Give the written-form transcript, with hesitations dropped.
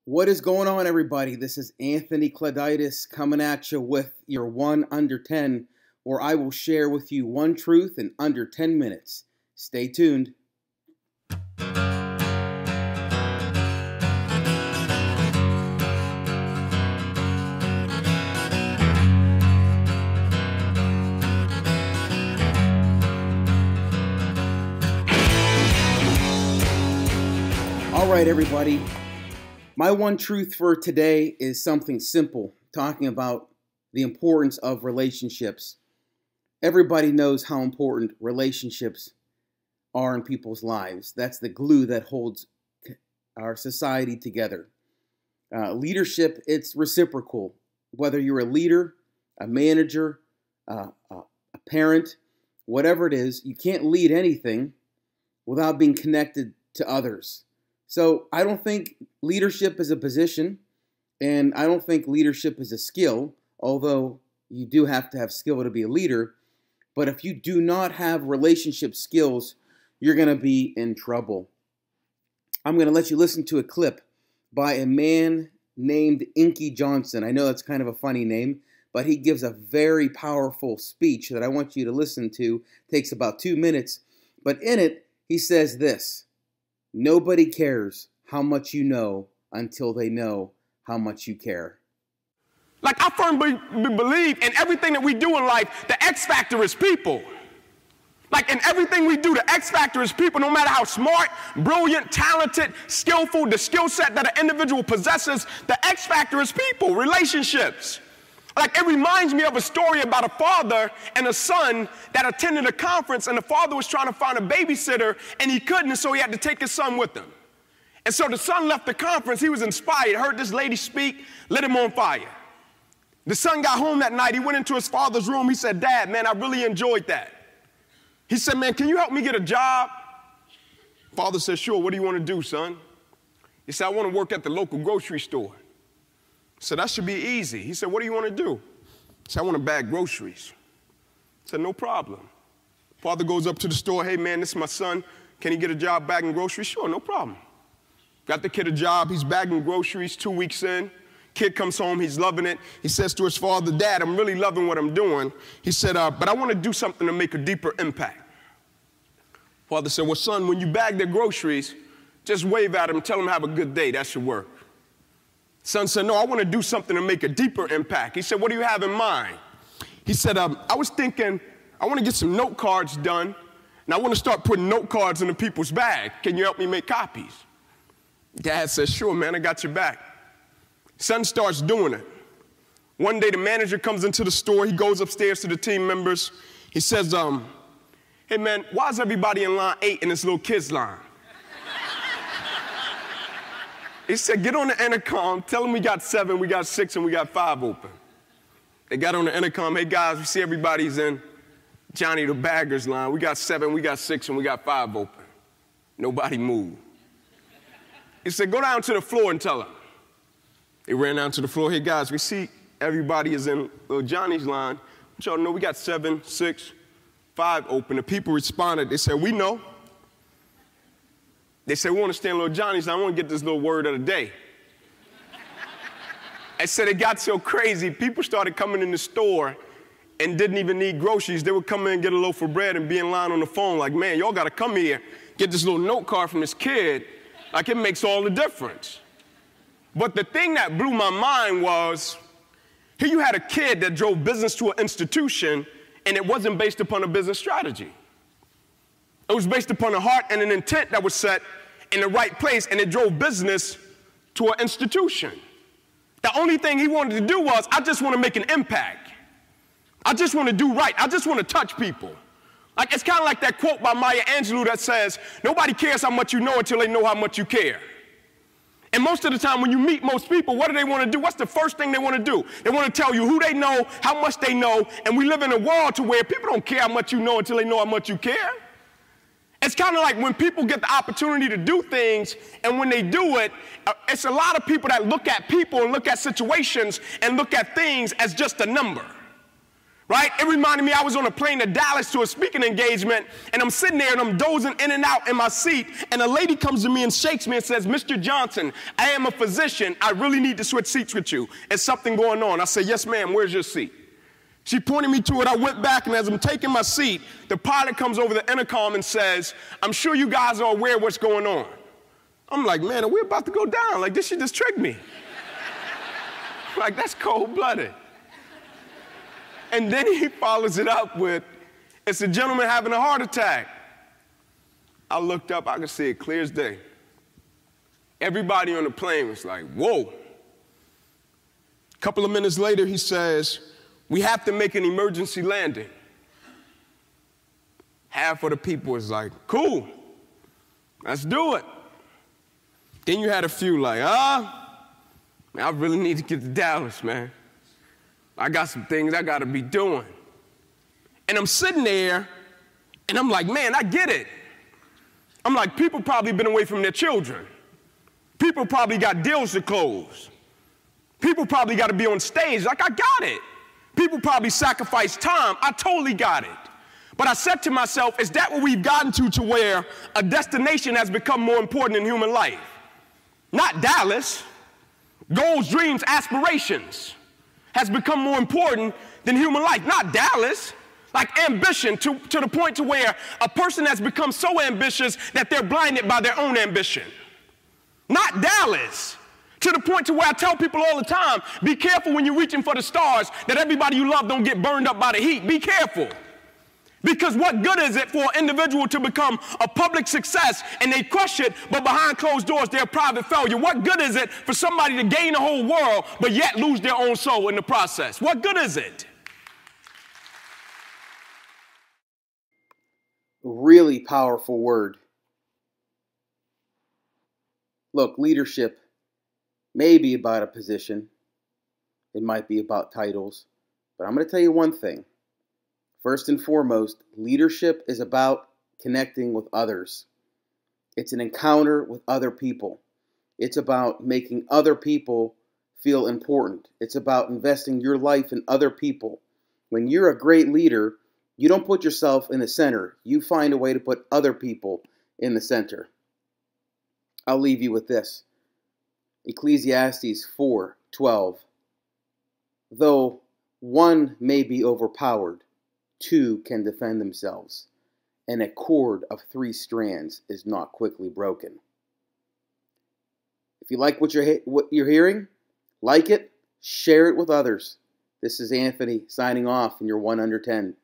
What is going on, everybody? This is Anthony Clauditis coming at you with your 1 Under 10, where I will share with you one truth in under 10 minutes. Stay tuned. All right, everybody. My one truth for today is something simple, talking about the importance of relationships. Everybody knows how important relationships are in people's lives. That's the glue that holds our society together. Leadership, it's reciprocal. Whether you're a leader, a manager, a parent, whatever it is, you can't lead anything without being connected to others. So I don't think leadership is a position, and I don't think leadership is a skill, although you do have to have skill to be a leader. But if you do not have relationship skills, you're going to be in trouble. I'm going to let you listen to a clip by a man named Inky Johnson. I know that's kind of a funny name, but he gives a very powerful speech that I want you to listen to. It takes about 2 minutes. But in it, he says this: nobody cares how much you know until they know how much you care. Like, I firmly believe in everything that we do in life, the X factor is people. Like, in everything we do, the X factor is people, no matter how smart, brilliant, talented, skillful, the skill set that an individual possesses, the X factor is people, relationships. Like, it reminds me of a story about a father and a son that attended a conference, and the father was trying to find a babysitter, and he couldn't, and so he had to take his son with him. And so the son left the conference. He was inspired, heard this lady speak, lit him on fire. The son got home that night. He went into his father's room. He said, "Dad, man, I really enjoyed that." He said, "Man, can you help me get a job?" Father said, "Sure, what do you want to do, son?" He said, "I want to work at the local grocery store." So that should be easy. He said, "What do you want to do?" He said, "I want to bag groceries." He said, "No problem." Father goes up to the store. "Hey, man, this is my son. Can he get a job bagging groceries?" "Sure, no problem." Got the kid a job. He's bagging groceries 2 weeks in. Kid comes home. He's loving it. He says to his father, "Dad, I'm really loving what I'm doing." He said, "But I want to do something to make a deeper impact." Father said, "Well, son, when you bag their groceries, just wave at them, tell them have a good day. That should work." Son said, "No, I want to do something to make a deeper impact." He said, "What do you have in mind?" He said, "I was thinking I want to get some note cards done, and I want to start putting note cards in the people's bag. Can you help me make copies?" Dad says, "Sure, man, I got your back." Son starts doing it. One day the manager comes into the store. He goes upstairs to the team members. He says, "Hey, man, why is everybody in line 8 in this little kid's line?" He said, "Get on the intercom, tell them we got 7, we got 6, and we got 5 open." They got on the intercom. "Hey, guys, we see everybody's in Johnny the Bagger's line. We got 7, we got 6, and we got 5 open." Nobody moved. He said, "Go down to the floor and tell them." They ran down to the floor. "Hey, guys, we see everybody is in little Johnny's line. But y'all know we got 7, 6, 5 open." The people responded. They said, "We know." They said, "We want to stay in little Johnny's line. I want to get this little word of the day." I said it got so crazy, people started coming in the store and didn't even need groceries. They would come in and get a loaf of bread and be in line on the phone like, "Man, y'all got to come here, get this little note card from this kid. Like, it makes all the difference." But the thing that blew my mind was, here you had a kid that drove business to an institution, and it wasn't based upon a business strategy. It was based upon a heart and an intent that was set in the right place, and it drove business to an institution. The only thing he wanted to do was, "I just want to make an impact. I just want to do right. I just want to touch people." Like, it's kind of like that quote by Maya Angelou that says, "Nobody cares how much you know until they know how much you care." And most of the time when you meet most people, what do they want to do? What's the first thing they want to do? They want to tell you who they know, how much they know, and we live in a world to where people don't care how much you know until they know how much you care. It's kind of like when people get the opportunity to do things, and when they do it, it's a lot of people that look at people and look at situations and look at things as just a number. right? It reminded me I was on a plane to Dallas to a speaking engagement, and I'm sitting there and I'm dozing in and out in my seat, and a lady comes to me and shakes me and says, "Mr. Johnson, I am a physician. I really need to switch seats with you. There's something going on." I said, "Yes, ma'am, where's your seat?" She pointed me to it. I went back, and as I'm taking my seat, the pilot comes over the intercom and says, "I'm sure you guys are aware of what's going on." I'm like, man, are we about to go down? Like, this shit just tricked me. Like, that's cold-blooded. And then he follows it up with, "It's a gentleman having a heart attack." I looked up, I could see it clear as day. Everybody on the plane was like, whoa. A couple of minutes later, he says, "We have to make an emergency landing." Half of the people was like, "Cool, let's do it." Then you had a few like, man, I really need to get to Dallas, man. I got some things I got to be doing. And I'm sitting there, and I'm like, man, I get it. I'm like, people probably been away from their children. People probably got deals to close. People probably got to be on stage. Like, I got it. People probably sacrifice time. I totally got it. But I said to myself, is that what we've gotten to where a destination has become more important in human life? Not Dallas. Goals, dreams, aspirations has become more important than human life. Not Dallas. Like ambition to the point to where a person has become so ambitious that they're blinded by their own ambition. Not Dallas. To the point to where I tell people all the time, be careful when you're reaching for the stars that everybody you love don't get burned up by the heat. Be careful. Because what good is it for an individual to become a public success and they crush it, but behind closed doors they're a private failure? What good is it for somebody to gain the whole world, but yet lose their own soul in the process? What good is it? Really powerful word. Look, leadership may be about a position. It might be about titles. But I'm going to tell you one thing. First and foremost, leadership is about connecting with others. It's an encounter with other people. It's about making other people feel important. It's about investing your life in other people. When you're a great leader, you don't put yourself in the center. You find a way to put other people in the center. I'll leave you with this. Ecclesiastes 4:12. Though one may be overpowered, two can defend themselves, and a cord of 3 strands is not quickly broken. If you like what you're hearing, like it, share it with others. This is Anthony signing off in your 1 Under 10.